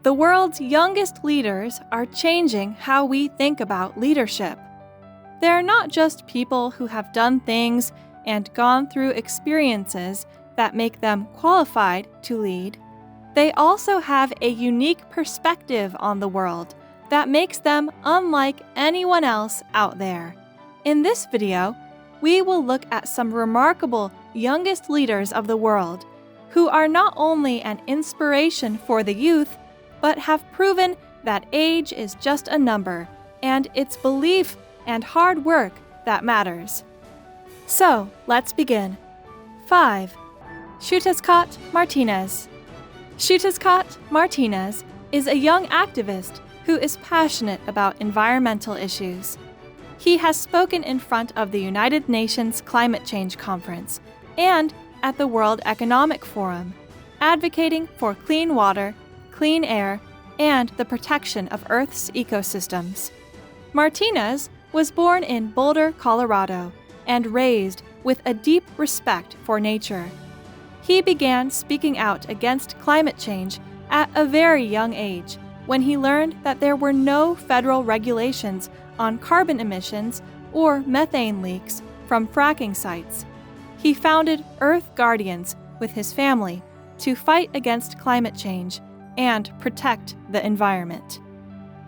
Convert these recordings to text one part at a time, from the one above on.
The world's youngest leaders are changing how we think about leadership. They're not just people who have done things and gone through experiences that make them qualified to lead. They also have a unique perspective on the world that makes them unlike anyone else out there. In this video, we will look at some remarkable youngest leaders of the world who are not only an inspiration for the youth, but have proven that age is just a number and it's belief and hard work that matters. So, let's begin. 5. Xiuhtezcatl Martinez. Xiuhtezcatl Martinez is a young activist who is passionate about environmental issues. He has spoken in front of the United Nations Climate Change Conference and at the World Economic Forum, advocating for clean water, clean air, and the protection of Earth's ecosystems. Martinez was born in Boulder, Colorado, and raised with a deep respect for nature. He began speaking out against climate change at a very young age when he learned that there were no federal regulations on carbon emissions or methane leaks from fracking sites. He founded Earth Guardians with his family to fight against climate change and protect the environment.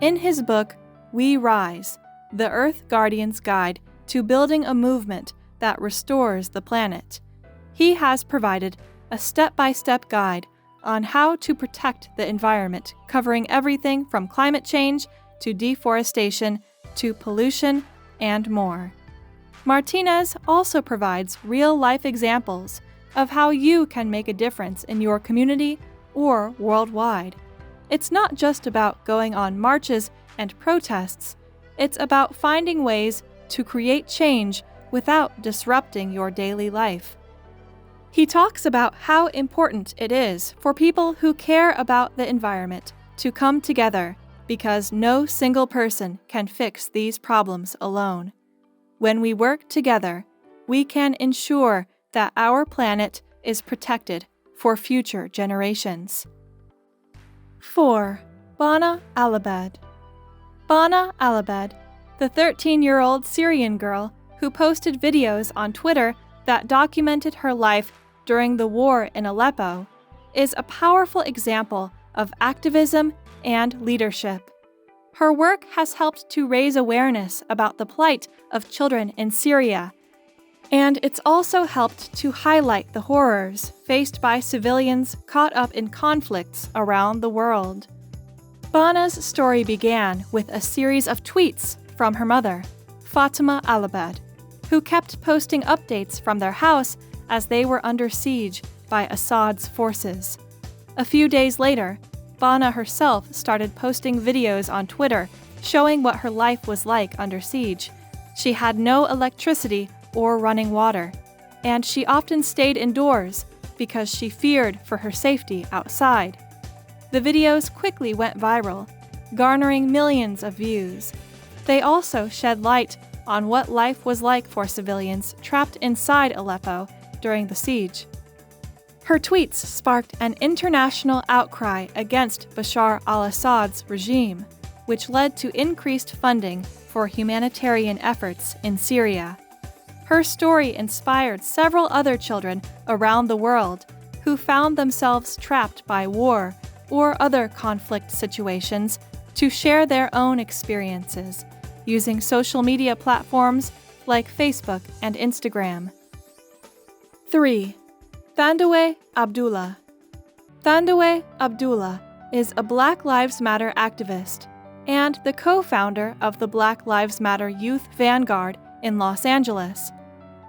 In his book, We Rise, The Earth Guardian's Guide to Building a Movement that Restores the Planet, he has provided a step-by-step guide on how to protect the environment, covering everything from climate change to deforestation to pollution and more. Martinez also provides real-life examples of how you can make a difference in your community or worldwide. It's not just about going on marches and protests. It's about finding ways to create change without disrupting your daily life. He talks about how important it is for people who care about the environment to come together because no single person can fix these problems alone. When we work together, we can ensure that our planet is protected for future generations. 4. Bana Alabed. Bana Alabed, the 13-year-old Syrian girl who posted videos on Twitter that documented her life during the war in Aleppo, is a powerful example of activism and leadership. Her work has helped to raise awareness about the plight of children in Syria, and it's also helped to highlight the horrors faced by civilians caught up in conflicts around the world. Bana's story began with a series of tweets from her mother, Bana Alabed, who kept posting updates from their house as they were under siege by Assad's forces. A few days later, Bana herself started posting videos on Twitter showing what her life was like under siege. She had no electricity or running water, and she often stayed indoors because she feared for her safety outside. The videos quickly went viral, garnering millions of views. They also shed light on what life was like for civilians trapped inside Aleppo during the siege. Her tweets sparked an international outcry against Bashar al-Assad's regime, which led to increased funding for humanitarian efforts in Syria. Her story inspired several other children around the world who found themselves trapped by war or other conflict situations to share their own experiences using social media platforms like Facebook and Instagram. 3. Thandiwe Abdullah. Thandiwe Abdullah is a Black Lives Matter activist and the co-founder of the Black Lives Matter Youth Vanguard in Los Angeles.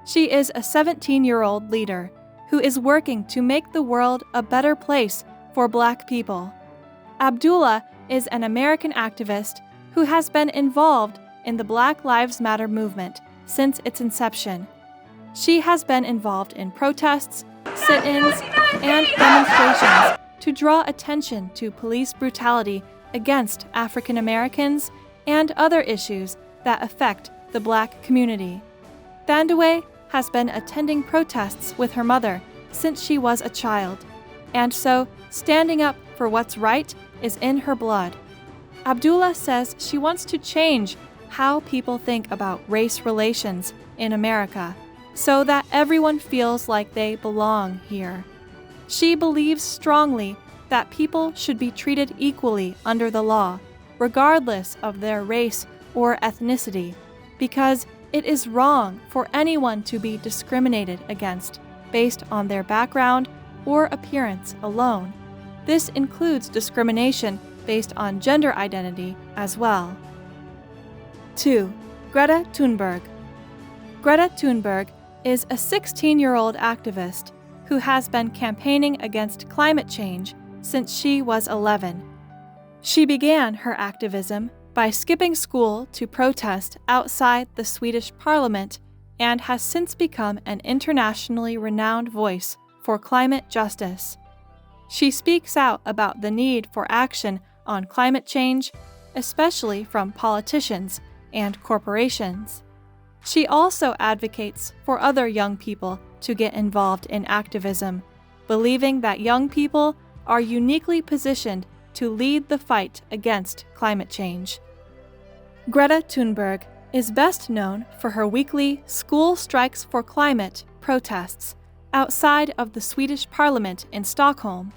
She is a 17-year-old leader who is working to make the world a better place for Black people. Abdullah is an American activist who has been involved in the Black Lives Matter movement since its inception. She has been involved in protests, sit-ins, and demonstrations to draw attention to police brutality against African Americans and other issues that affect the Black community. Thandiwe has been attending protests with her mother since she was a child, and so standing up for what's right is in her blood. Abdullah says she wants to change how people think about race relations in America so that everyone feels like they belong here. She believes strongly that people should be treated equally under the law, regardless of their race or ethnicity, because it is wrong for anyone to be discriminated against based on their background or appearance alone. This includes discrimination based on gender identity as well. 2. Greta Thunberg. Greta Thunberg is a 16-year-old activist who has been campaigning against climate change since she was 11. She began her activism by skipping school to protest outside the Swedish parliament and has since become an internationally renowned voice for climate justice. She speaks out about the need for action on climate change, especially from politicians and corporations. She also advocates for other young people to get involved in activism, believing that young people are uniquely positioned to lead the fight against climate change. Greta Thunberg is best known for her weekly School Strikes for Climate protests outside of the Swedish parliament in Stockholm.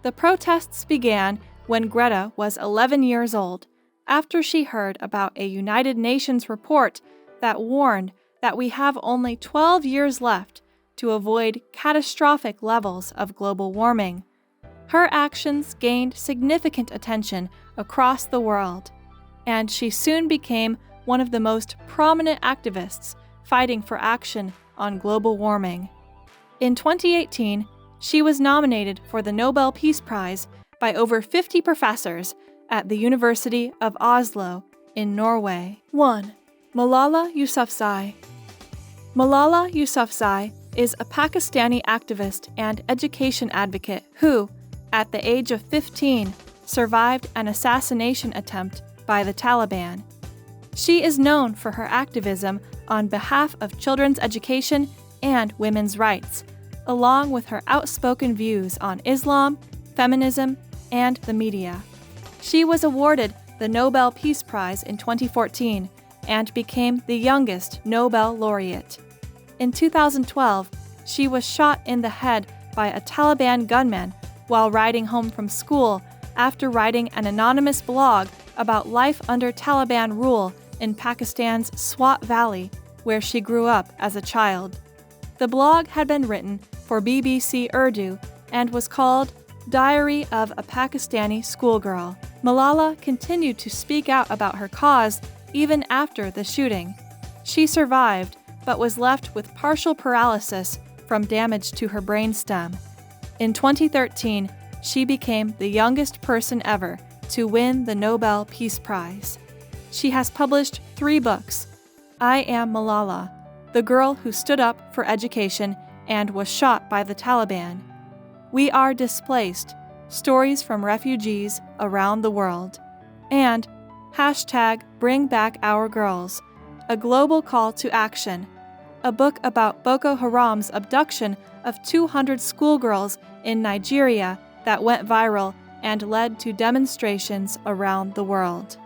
The protests began when Greta was 11 years old, after she heard about a United Nations report that warned that we have only 12 years left to avoid catastrophic levels of global warming. Her actions gained significant attention across the world, and she soon became one of the most prominent activists fighting for action on global warming. In 2018, she was nominated for the Nobel Peace Prize by over 50 professors at the University of Oslo in Norway. 1. Malala Yousufzai. Malala Yousufzai is a Pakistani activist and education advocate who, at the age of 15, survived an assassination attempt by the Taliban. She is known for her activism on behalf of children's education and women's rights, along with her outspoken views on Islam, feminism, and the media. She was awarded the Nobel Peace Prize in 2014 and became the youngest Nobel laureate. In 2012, she was shot in the head by a Taliban gunman while riding home from school after writing an anonymous blog about life under Taliban rule in Pakistan's Swat Valley, where she grew up as a child. The blog had been written for BBC Urdu and was called Diary of a Pakistani Schoolgirl. Malala continued to speak out about her cause even after the shooting. She survived, but was left with partial paralysis from damage to her brainstem. In 2013, she became the youngest person ever to win the Nobel Peace Prize. She has published 3 books: I Am Malala, The Girl Who Stood Up for Education and Was Shot by the Taliban, We Are Displaced, Stories from Refugees Around the World, and #Bring Back Our Girls, A Global Call to Action, a book about Boko Haram's abduction of 200 schoolgirls in Nigeria that went viral and led to demonstrations around the world.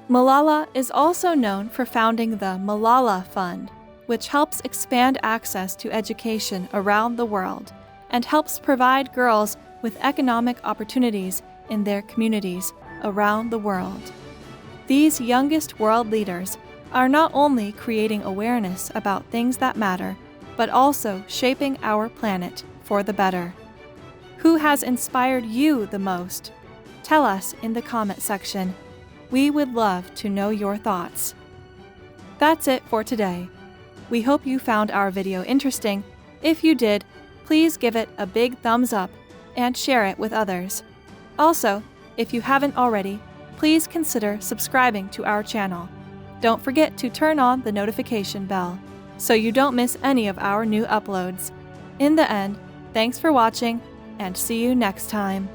Malala is also known for founding the Malala Fund, which helps expand access to education around the world and helps provide girls with economic opportunities in their communities around the world. These youngest world leaders are not only creating awareness about things that matter, but also shaping our planet for the better. Who has inspired you the most? Tell us in the comment section. We would love to know your thoughts. That's it for today. We hope you found our video interesting. If you did, please give it a big thumbs up and share it with others. Also, if you haven't already, please consider subscribing to our channel. Don't forget to turn on the notification bell so you don't miss any of our new uploads. In the end, thanks for watching and see you next time.